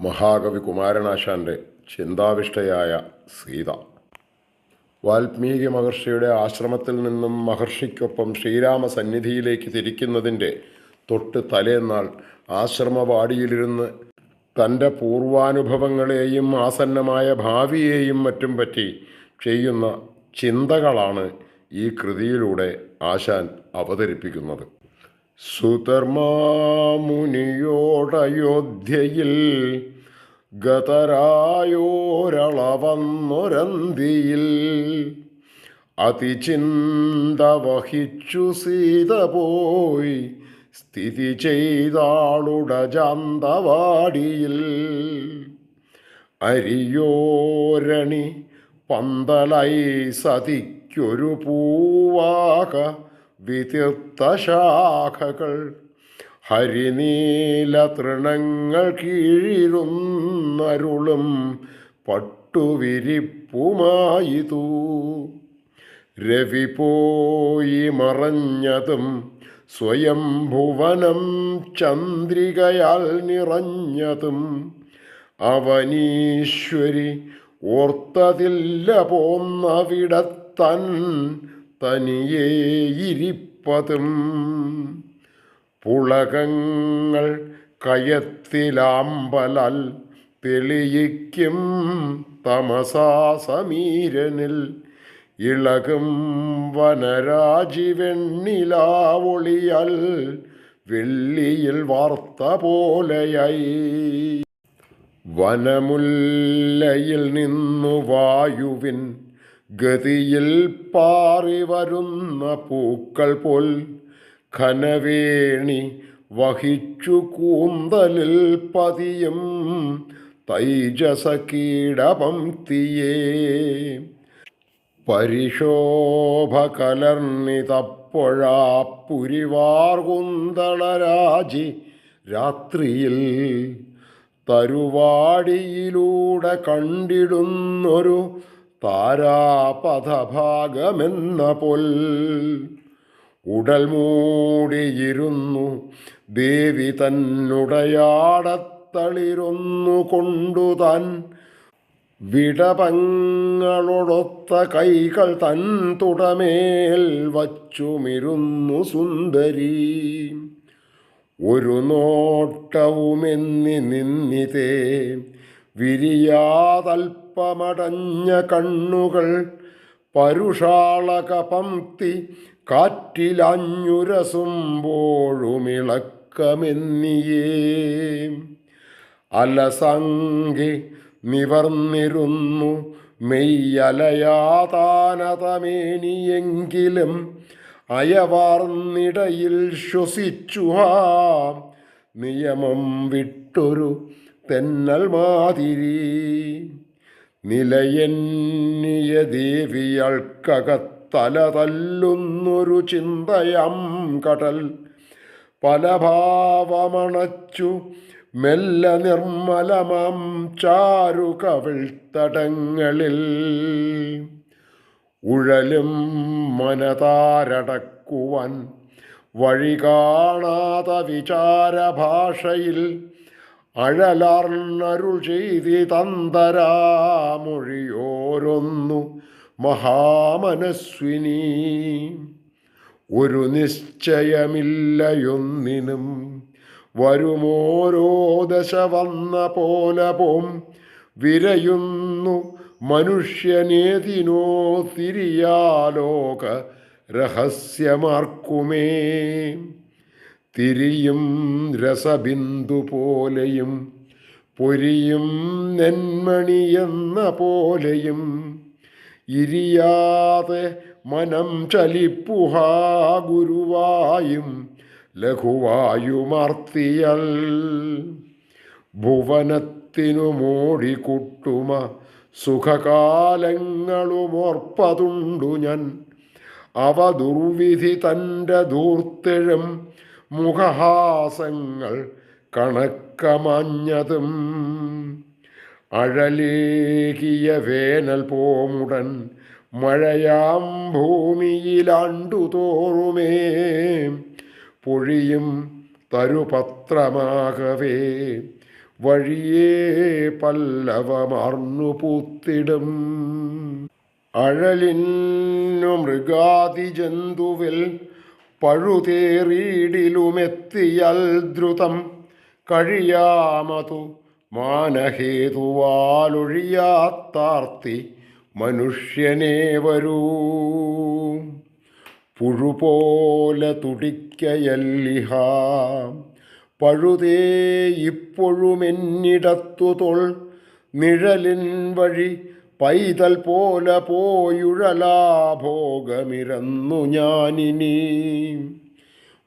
മഹാകവി കുമാരനാശാൻ്റെ ചിന്താവിഷ്ടയായ സീത. വാൽമീകി മഹർഷിയുടെ ആശ്രമത്തിൽ നിന്നും മഹർഷിക്കൊപ്പം ശ്രീരാമസന്നിധിയിലേക്ക് തിരിക്കുന്നതിൻ്റെ തൊട്ട് തലേന്നാൾ ആശ്രമവാടിയിലിരുന്ന് തൻ്റെ പൂർവാനുഭവങ്ങളെയും ആസന്നമായ ഭാവിയെയും മറ്റും പറ്റി ചെയ്യുന്ന ചിന്തകളാണ് ഈ കൃതിയിലൂടെ ആശാൻ അവതരിപ്പിക്കുന്നത്. സുധർമാമുനിയോടയോധ്യയിൽ ഗതരായോരളവന്നൊരന്തിയിൽ അതിചിന്ത വഹിച്ചു സീത പോയി സ്ഥിതി ചെയ്താളുടജാന്തവാടിയിൽ. അരിയോരണി പന്തലായി സതിക്കൊരു പൂവാക വിതീർത്ത ശാഖകൾ ഹരിനീല തൃണങ്ങൾ കീഴിരുന്നരുളും പട്ടുവിരിപ്പുമായിതു. രവി പോയി മറഞ്ഞതും സ്വയം ഭുവനം ചന്ദ്രികയാൽ നിറഞ്ഞതും അവനീശ്വരി ഓർത്തതില്ല പോന്നവിടത്തൻ തനിയേയിരിപ്പതും. പുളകങ്ങൾ കയത്തിലാമ്പലാൽ തെളിയിക്കും തമസാ സമീരനിൽ ഇളകും വനരാജി വെണ്ണിലാവൊളിയാൽ വെള്ളിയിൽ വാർത്ത പോലെയായി. വനമുല്ലയിൽ നിന്നു വായുവിൻ ഗതിയിൽ പാറി വരുന്ന പൂക്കൾ പോൽ ഘനവേണി വഹിച്ചു കൂന്തലിൽ പതിയും തൈജസ കീടപംക്തിയേ. പരിശോഭ കലർന്നിതപ്പൊഴാ പുരിവാർകുന്തളരാജി രാത്രിയിൽ തരുവാടിയിലൂടെ കണ്ടിടുന്നൊരു താരാപഥഭാഗമെന്ന പോൽ ഉടൽ മൂടിയിരുന്നു ദേവി തന്നുടയാടത്തളിരൊന്നു കൊണ്ടുതാൻ വിടപങ്ങളൊടൊത്ത കൈകൾ തൻ തുടമേൽ വച്ചുമിരുന്നു സുന്ദരി. ഒരു നോട്ടവുമെന്നി നിന്നിതേ വിരിയാതൽപ്പമടഞ്ഞ കണ്ണുകൾ പരുഷാളക പംക്തി കാറ്റിലഞ്ഞുരസുമ്പോഴുമിളക്കമെന്നിയേ. അലസംഗി നിവർന്നിരുന്നു മെയ്യലയാതാനതമേനിയെങ്കിലും അയവാർന്നിടയിൽ ശ്വസിച്ചു നിയമം വിട്ടൊരു തെന്നൽ മാതിരി. നിലയന്നിയ ദേവിയൾക്കകത്തല തല്ലുന്നൊരു ചിന്തയാം കടൽ പല ഭാവമണച്ചു മെല്ല നിർമ്മലമാം ചാരുകവിൾത്തടങ്ങളിൽ. ഉഴലും മനതാരടക്കുവാൻ വഴി കാണാത വിചാരഭാഷയിൽ അഴലാർന്നരുൾ ചെയ്തി തന്തരാമൊഴിയോരൊന്നു മഹാമനസ്വിനി. ഒരു നിശ്ചയമില്ലയൊന്നിനും വരുമോരോ ദശ വന്ന പോലെ പോം വിരയുന്നു മനുഷ്യനേതിനോ തിരിയാലോക രഹസ്യമാർക്കുമേ. തിരിയും രസബിന്ദു പോലെയും പൊരിയും നെന്മണിയെന്ന പോലെയും ഇരിയാതെ മനം ചലിപ്പുഹാ ഗുരുവായും ലഘുവായുമാർത്തിയൽ. ഭുവനത്തിനു മോടിക്കുട്ടുമ സുഖകാലങ്ങളുമോർപ്പതുണ്ടു ഞാൻ. അവ ദുർവിധി തൻ്റെ ധൂർത്തെഴും മുഖഹാസങ്ങൾ കണക്കമാഞ്ഞതും. അഴലേകിയ വേനൽ പോമുടൻ മഴയാം ഭൂമിയിലാണ്ടുതോറുമേ പൊഴിയും തരുപത്രമാകവേ വഴിയേ പല്ലവമാർന്നു പൂത്തിടും. അഴലിന്നു മൃഗാതി ജന്തുവിൽ പഴുതേറിയിടിലുമെത്തിയൽ ദ്രുതം കഴിയാമതു മാനഹേതുവാലൊഴിയാത്താർത്തി മനുഷ്യനേ വരൂ. പുഴുപോലെ തുടിക്കയല്ലിഹ പഴുതേ ഇപ്പോഴുമെന്നിടത്തു തൊൾ നിഴലിൻ വഴി പൈതൽ പോലെ പോയുഴലാഭോഗമിരന്നു ഞാനിനി.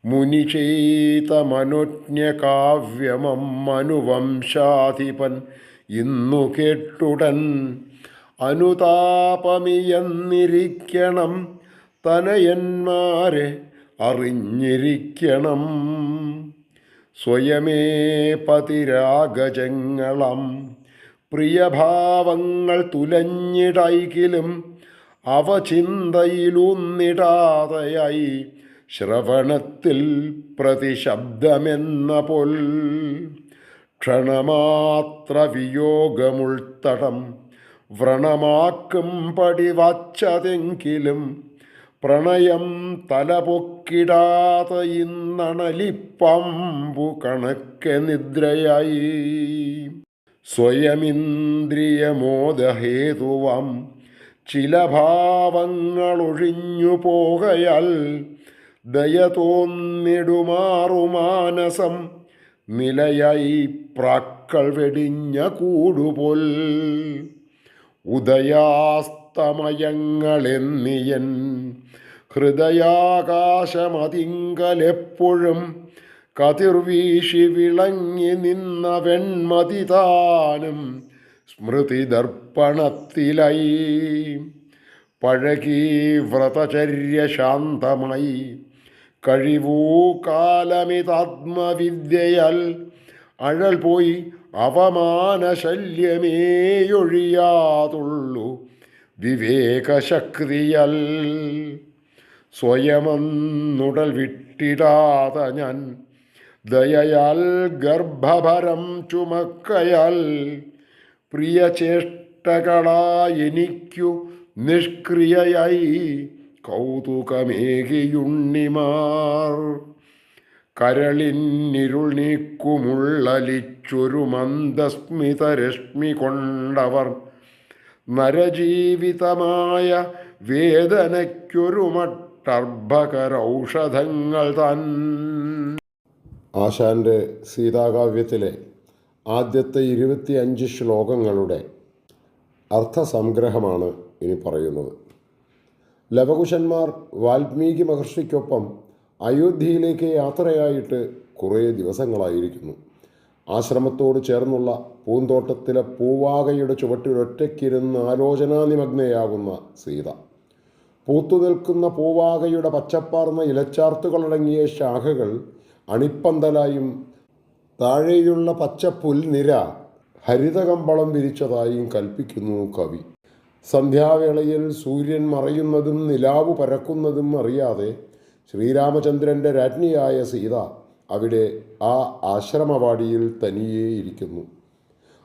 മുനി ചെയ്ത മനോജ്ഞകാവ്യമം മനുവംശാധിപൻ ഇന്നു കേട്ടുടൻ അനുതാപമിയെന്നിരിക്കണം തനയന്മാരെ അറിഞ്ഞിരിക്കണം. സ്വയമേ പതിരാഗജങ്ങളം പ്രിയഭാവങ്ങൾ തുലഞ്ഞിടൈകിലും അവ ചിന്തയിലൂന്നിടാതെയായി ശ്രവണത്തിൽ പ്രതിശബ്ദമെന്ന പോൽ. ക്ഷണമാത്ര വിയോഗമുൾത്തടം വ്രണമാക്കും പടിവച്ചതെങ്കിലും പ്രണയം തലപൊക്കിടാതെ ഇന്നണലിപ്പമ്പു കണക്കെ നിദ്രയായി. സ്വയമിന്ദ്രിയമോദഹേതുവാം ചില ഭാവങ്ങളൊഴിഞ്ഞു പോകയാൽ ദയ തോന്നിടുമാറു മാനസം നിലയായി പ്രാക്കൾ വെടിഞ്ഞ കൂടുപോൽ. ഉദയാസ്തമയങ്ങളെന്നിയൻ ഹൃദയാകാശമതിങ്കലെപ്പോഴും കതിർവീശി വിളങ്ങി നിന്ന വെൺമതിതാനും സ്മൃതിദർപ്പണത്തിലായി. പഴകി വ്രതചര്യ ശാന്തമായി കഴിവൂ കാലമിതാത്മവിദ്യയാൽ അഴൽ പോയി അവമാനശല്യമേയൊഴിയാതുള്ളു വിവേകശക്തിയാൽ. സ്വയമെന്നുടൽ വിട്ടിടാതെ ഞാൻ ദയയാൽ ഗർഭഭരം ചുമക്കയാൽ പ്രിയചേഷ്ടകളായെനിക്കു നിഷ്ക്രിയയായി കൗതുകമേകിയുണ്ണിമാർ. കരളിന്നിരുൾ നീക്കുമുള്ളലിച്ചൊരു മന്ദസ്മിതരശ്മി കൊണ്ടവർ നരജീവിതമായ വേദനയ്ക്കൊരു മട്ടർഭകരൗഷധങ്ങൾ താൻ. ആശാൻ്റെ സീതാകാവ്യത്തിലെ ആദ്യത്തെ 25 ശ്ലോകങ്ങളുടെ അർത്ഥസംഗ്രഹമാണ് ഇനി പറയുന്നത്. ലവകുശന്മാർ വാൽമീകി മഹർഷിക്കൊപ്പം അയോധ്യയിലേക്ക് യാത്രയായിട്ട് കുറേ ദിവസങ്ങളായിരിക്കുന്നു. ആശ്രമത്തോട് ചേർന്നുള്ള പൂന്തോട്ടത്തിലെ പൂവാകയുടെ ചുവട്ടിൽ ഒറ്റയ്ക്കിരുന്ന് ആലോചനാനിമഗ്നയാകുന്ന സീത. പൂത്തുനിൽക്കുന്ന പൂവാകയുടെ പച്ചപ്പാർന്ന ഇലച്ചാർത്തുകളടങ്ങിയ ശാഖകൾ അണിപ്പന്തലായും താഴെയുള്ള പച്ച പുൽനിര ഹരിതകമ്പളം വിരിച്ചതായും കൽപ്പിക്കുന്നു കവി. സന്ധ്യാവേളയിൽ സൂര്യൻ മറയുന്നതും നിലാവ് പരക്കുന്നതും അറിയാതെ ശ്രീരാമചന്ദ്രൻ്റെ രാജ്ഞിയായ സീത അവിടെ ആ ആശ്രമവാടിയിൽ തനിയേ ഇരിക്കുന്നു.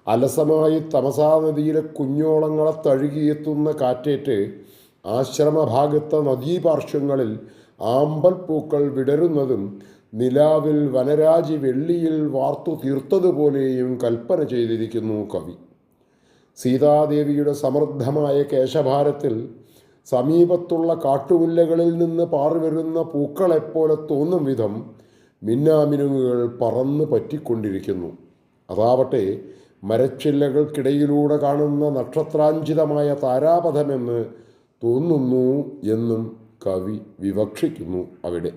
അലസമായി തമസാനദിയിലെ കുഞ്ഞോളങ്ങളെ തഴുകിയെത്തുന്ന കാറ്റേറ്റ് ആശ്രമഭാഗത്തെ നദീപാർശ്വങ്ങളിൽ ആമ്പൽപ്പൂക്കൾ വിടരുന്നതും നിലാവിൽ വനരാജി വെള്ളിയിൽ വാർത്തു തീർത്തതുപോലെയും കൽപ്പന ചെയ്തിരിക്കുന്നു കവി. സീതാദേവിയുടെ സമൃദ്ധമായ കേശഭാരത്തിൽ സമീപത്തുള്ള കാട്ടുമുല്ലകളിൽ നിന്ന് പാറിവരുന്ന പൂക്കളെപ്പോലെ തോന്നും വിധം മിന്നാമിനുങ്ങുകൾ പറന്ന് പറ്റിക്കൊണ്ടിരിക്കുന്നു. അതാവട്ടെ മരച്ചില്ലകൾക്കിടയിലൂടെ കാണുന്ന നക്ഷത്രാഞ്ചിതമായ താരാപഥമെന്ന് തോന്നുന്നു എന്നും കവി വിവക്ഷിക്കുന്നു അവിടെ.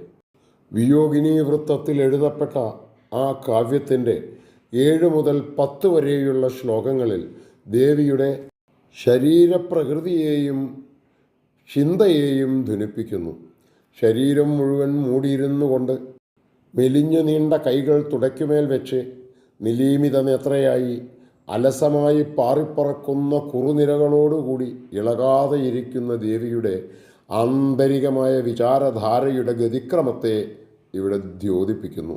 വിയോഗിനി വൃത്തത്തിൽ എഴുതപ്പെട്ട ആ കാവ്യത്തിൻ്റെ 7 മുതൽ 10 വരെയുള്ള ശ്ലോകങ്ങളിൽ ദേവിയുടെ ശരീരപ്രകൃതിയെയും ചിന്തയെയും ധ്വനിപ്പിക്കുന്നു. ശരീരം മുഴുവൻ മൂടിയിരുന്നു കൊണ്ട് മെലിഞ്ഞു നീണ്ട കൈകൾ തുടയ്ക്കുമേൽ വെച്ച് നിലീമിത നേത്രയായി അലസമായി പാറിപ്പറക്കുന്ന കുറുനിരകളോടുകൂടി ഇളകാതെ ഇരിക്കുന്ന ദേവിയുടെ ആന്തരികമായ വിചാരധാരയുടെ ഗതിക്രമത്തെ ഇവിടെ ദ്യോതിപ്പിക്കുന്നു.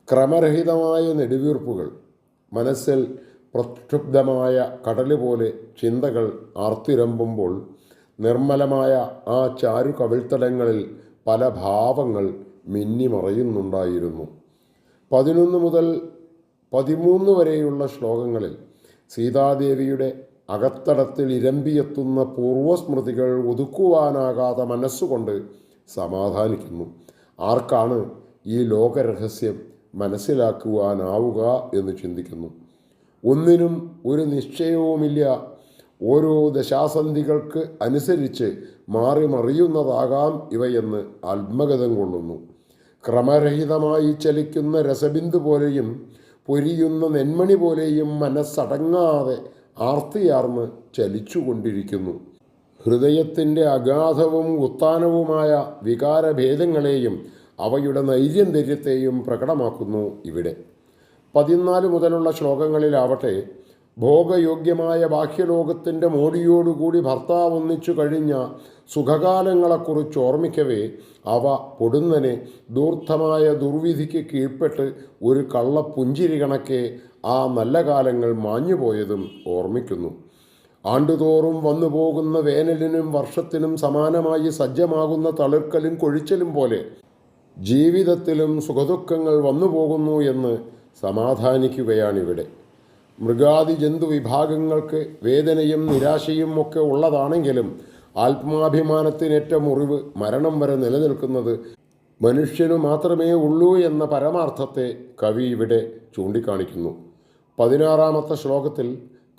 ക്രമരഹിതമായ നെടുവീർപ്പുകൾ, മനസ്സിൽ പ്രക്ഷുബ്ധമായ കടൽ പോലെ ചിന്തകൾ ആർത്തിരമ്പുമ്പോൾ നിർമ്മലമായ ആ ചാരു കവിൾത്തടങ്ങളിൽ പല ഭാവങ്ങൾ മിന്നിമറയുന്നുണ്ടായിരുന്നു. 11 മുതൽ 13 വരെയുള്ള ശ്ലോകങ്ങളിൽ സീതാദേവിയുടെ അകത്തടത്തിൽ ഇരമ്പിയെത്തുന്ന പൂർവസ്മൃതികൾ ഒതുക്കുവാനാകാതെ മനസ്സുകൊണ്ട് സമാധാനിക്കുന്നു. ആർക്കാണ് ഈ ലോകരഹസ്യം മനസ്സിലാക്കുവാനാവുക എന്ന് ചിന്തിക്കുന്നു. ഒന്നിനും ഒരു നിശ്ചയവുമില്ല. ഓരോ ദശാസന്ധികൾക്ക് അനുസരിച്ച് മാറി മറിയുന്നതാകാം ഇവയെന്ന് ആത്മഗതം കൊള്ളുന്നു. ക്രമരഹിതമായി ചലിക്കുന്ന രസബിന്ദു പോലെയും പൊരിയുന്ന നെന്മണി പോലെയും മനസ്സടങ്ങാതെ ആർത്തിയാർന്ന് ചലിച്ചുകൊണ്ടിരിക്കുന്നു. ഹൃദയത്തിൻ്റെ അഗാധവും ഉത്താനവുമായ വികാരഭേദങ്ങളെയും അവയുടെ നൈര്യന്തര്യത്തെയും പ്രകടമാക്കുന്നു ഇവിടെ. 14 മുതലുള്ള ശ്ലോകങ്ങളിലാവട്ടെ ഭോഗയോഗ്യമായ ബാഹ്യലോകത്തിൻ്റെ മോടിയോടുകൂടി ഭർത്താവ് ഒന്നിച്ചു കഴിഞ്ഞ സുഖകാലങ്ങളെക്കുറിച്ച് ഓർമ്മിക്കവേ അവ പൊടുന്നനെ ദൂർത്തമായ ദുർവിധിക്ക് കീഴ്പ്പെട്ട് ഒരു കള്ളപ്പുഞ്ചിരി കണക്കെ ആ നല്ല കാലങ്ങൾ മാഞ്ഞുപോയതും ഓർമ്മിക്കുന്നു. ആണ്ടുതോറും വന്നു പോകുന്ന വേനലിനും വർഷത്തിനും സമാനമായി സജ്ജമാകുന്ന തളിർക്കലും കൊഴിച്ചലും പോലെ ജീവിതത്തിലും സുഖദുഃഖങ്ങൾ വന്നു പോകുന്നു എന്ന് സമാധാനിക്കുകയാണിവിടെ. മൃഗാദി ജന്തു വിഭാഗങ്ങൾക്ക് വേദനയും നിരാശയും ഒക്കെ ഉള്ളതാണെങ്കിലും ആത്മാഭിമാനത്തിനേറ്റ മുറിവ് മരണം വരെ നിലനിൽക്കുന്നത് മനുഷ്യനു മാത്രമേ ഉള്ളൂ എന്ന പരമാർത്ഥത്തെ കവി ഇവിടെ ചൂണ്ടിക്കാണിക്കുന്നു. 16-ാമത്തെ ശ്ലോകത്തിൽ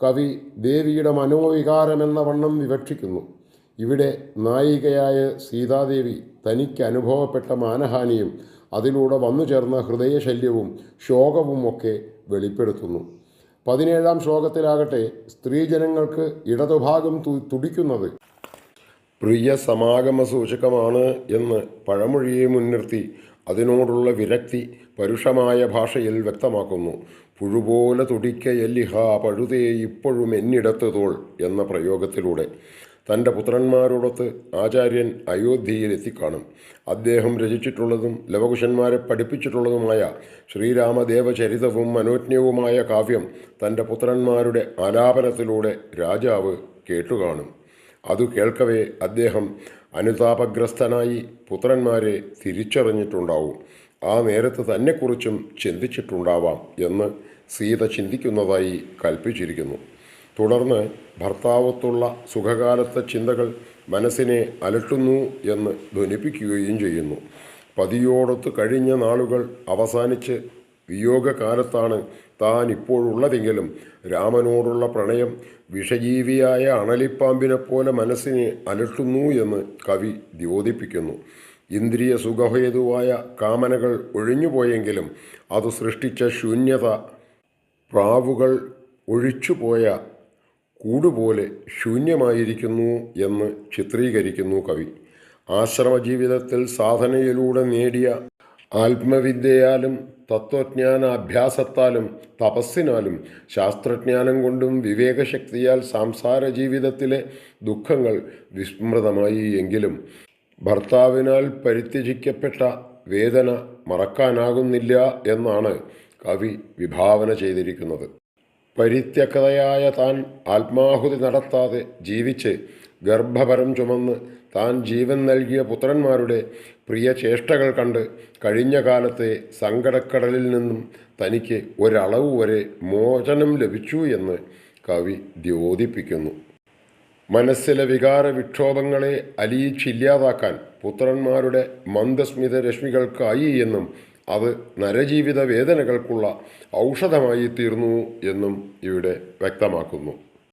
കവി ദേവിയുടെ മനോവികാരമെന്ന വണ്ണം വിവക്ഷിക്കുന്നു. ഇവിടെ നായികയായ സീതാദേവി തനിക്ക് അനുഭവപ്പെട്ട മാനഹാനിയും അതിലൂടെ വന്നു ചേർന്ന ഹൃദയശല്യവും ശോകവുമൊക്കെ വെളിപ്പെടുത്തുന്നു. 17-ാം ശ്ലോകത്തിലാകട്ടെ സ്ത്രീജനങ്ങൾക്ക് ഇടതുഭാഗം തുടിക്കുന്നത് പ്രിയ സമാഗമ സൂചകമാണ് എന്ന് പഴമൊഴിയെ മുൻനിർത്തി അതിനോടുള്ള വിരക്തി പരുഷമായ ഭാഷയിൽ വ്യക്തമാക്കുന്നു. പുഴുപോലെ തുടിക്കയെല്ലിഹ പഴുതേ ഇപ്പോഴും എന്നിടത്ത് തോൾ എന്ന പ്രയോഗത്തിലൂടെ തൻ്റെ പുത്രന്മാരോടൊത്ത് ആചാര്യൻ അയോധ്യയിൽ എത്തിക്കാണും. അദ്ദേഹം രചിച്ചിട്ടുള്ളതും ലവകുശന്മാരെ പഠിപ്പിച്ചിട്ടുള്ളതുമായ ശ്രീരാമദേവചരിതവും മനോജ്ഞവുമായ കാവ്യം തൻ്റെ പുത്രന്മാരുടെ ആലാപനത്തിലൂടെ രാജാവ് കേട്ടുകാണും. അതു കേൾക്കവേ അദ്ദേഹം അനുതാപഗ്രസ്തനായി പുത്രന്മാരെ തിരിച്ചറിഞ്ഞിട്ടുണ്ടാവും. ആ നേരത്ത് തന്നെക്കുറിച്ചും ചിന്തിച്ചിട്ടുണ്ടാവാം എന്ന് സീത ചിന്തിക്കുന്നതായി കൽപ്പിച്ചിരിക്കുന്നു. തുടർന്ന് ഭർത്താവത്തുള്ള സുഖകാലത്തെ ചിന്തകൾ മനസ്സിനെ അലട്ടുന്നു എന്ന് ധ്വനിപ്പിക്കുകയും ചെയ്യുന്നു. പതിയോടൊത്ത് കഴിഞ്ഞ നാളുകൾ അവസാനിച്ച് വിയോഗകാലത്താണ് താൻ ഇപ്പോഴുള്ളതെങ്കിലും രാമനോടുള്ള പ്രണയം വിഷജീവിയായ അണലിപ്പാമ്പിനെപ്പോലെ മനസ്സിനെ അലട്ടുന്നു എന്ന് കവി ദ്യോതിപ്പിക്കുന്നു. ഇന്ദ്രിയ സുഖഹേതുവായ കാമനകൾ ഒഴിഞ്ഞുപോയെങ്കിലും അത് സൃഷ്ടിച്ച ശൂന്യത പ്രാവുകൾ ഒഴിച്ചുപോയ കൂടുപോലെ ശൂന്യമായിരിക്കുന്നു എന്ന് ചിത്രീകരിക്കുന്നു കവി. ആശ്രമജീവിതത്തിൽ സാധനയിലൂടെ നേടിയ ആത്മവിദ്യയാലും തത്വജ്ഞാന അഭ്യാസത്താലും തപസ്സിനാലും ശാസ്ത്രജ്ഞാനം കൊണ്ടും വിവേകശക്തിയാൽ സംസാര ജീവിതത്തിലെ ദുഃഖങ്ങൾ വിസ്മൃതമായി എങ്കിലും ഭർത്താവിനാൽ പരിത്യജിക്കപ്പെട്ട വേദന മറക്കാനാകുന്നില്ല എന്നാണ് കവി വിഭാവന ചെയ്തിരിക്കുന്നത്. പരിത്യക്തയായ താൻ ആത്മാഹുതി നടത്താതെ ജീവിച്ച് ഗർഭഭരം ചുമന്ന് താൻ ജീവൻ നൽകിയ പുത്രന്മാരുടെ പ്രിയ ചേഷ്ടകൾ കണ്ട് കഴിഞ്ഞ കാലത്തെ സങ്കടക്കടലിൽ നിന്നും തനിക്ക് ഒരളവ് വരെ മോചനം ലഭിച്ചു എന്ന് കവി ദ്യോതിപ്പിക്കുന്നു. മനസ്സിലെ വികാര വിക്ഷോഭങ്ങളെ അലിയിച്ചില്ലാതാക്കാൻ പുത്രന്മാരുടെ മന്ദസ്മിത രശ്മികൾക്കായി എന്നും അത് നരജീവിത വേദനകൾക്കുള്ള ഔഷധമായി തീർന്നു എന്നും ഇവിടെ വ്യക്തമാക്കുന്നു.